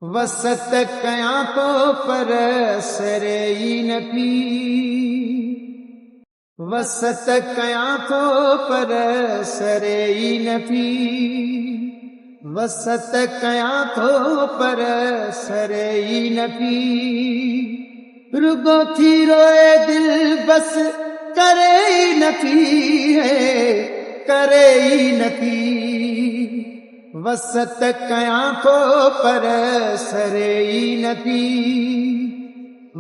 वसत कयां तो पर सरे ई न पी, वसत कयां तो पर सरे ई न पी, वसत कयां तो पर सरे ई न पी, रुगो थी रोए दिल बस करे ई न पी है, करे ई न पी, वसत कयां तो पर सरे ई न पी,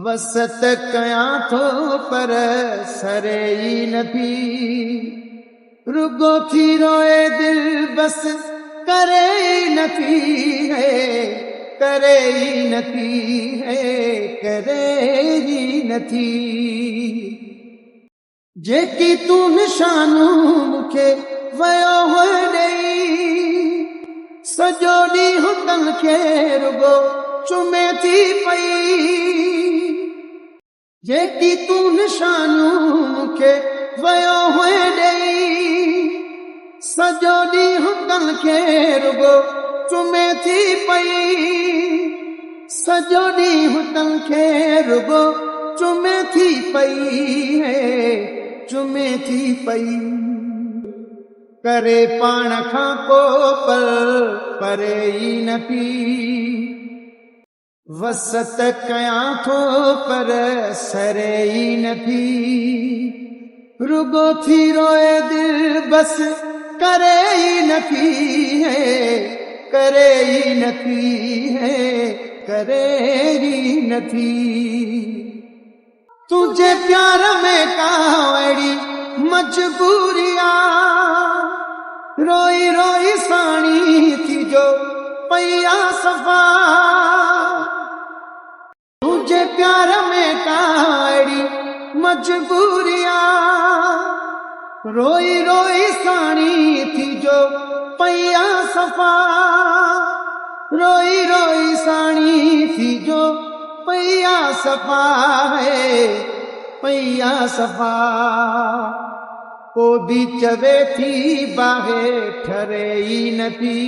वसत कयां तो पर सरे ई न पी, रुगो थी रोए दिल बस करे ई न पी है, करे ई न पी है, करे ई न थी, जेकी तू निशानू मूंखे वयो हो ॾेई, सॼो ॾींहुं तन खे रुगो चुमे थी पई, जेकी तू निशानू मूंखे वयो हो ॾेई, सॼो ॾींहुं तन खे रुगो चुमे थी पई, सॼो ॾींहुं तन खे रुगो चुमे थी पई है, चुमे थी पई, करे पाण खां को पल परे ई न पी, वसत कयां थो पर सरे ई न पी, रुगो थी रोए दिल बस करे ई न पी है, करे ई न पी है, करे ई न थी, तुझे प्यार में कावड़ी मजबूरिया, रोई रोई साणी थी जो पैया सफा, तुझे प्यार में कावड़ी मजबूरिया, रोई रोई साणी थी जो पैया सफा, रोई रोई साणी थी जो पैया सफा है, पैया सफा, को भी चवे थी बाहे ठरे ई न पी,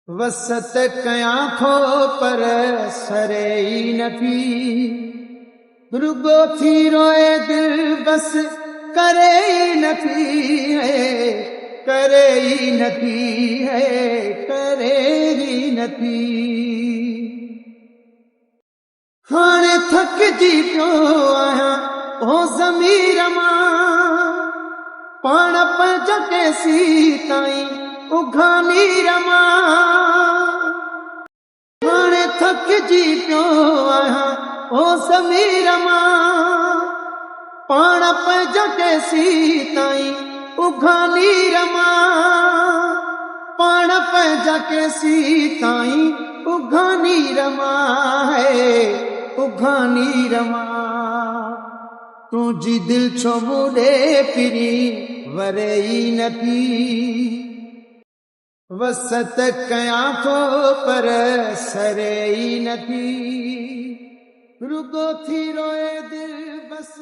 वसत कयां थो पर सरे ई न पी, रुगो थी रोए दिल बस करे ई न पी है, करे ई न पी है, करे ई न पी, हाणे थकजी पियो आहियां ओ ज़मीर मां, पाण पंज केसी ताईं उघानी रमां, हाणे थकजी पियो आहियां ओ ज़मीर मां, पाण पंज केसी ताईं उघानी रमां, पाण पंज केसी ताईं उघानी रमां है, उघानी रमां, तुझी दिल छो मुड़े फिरी वरे ई न पी, वसत कयां थो पर सरे ई न पी, रुगो थी रोए दिल बस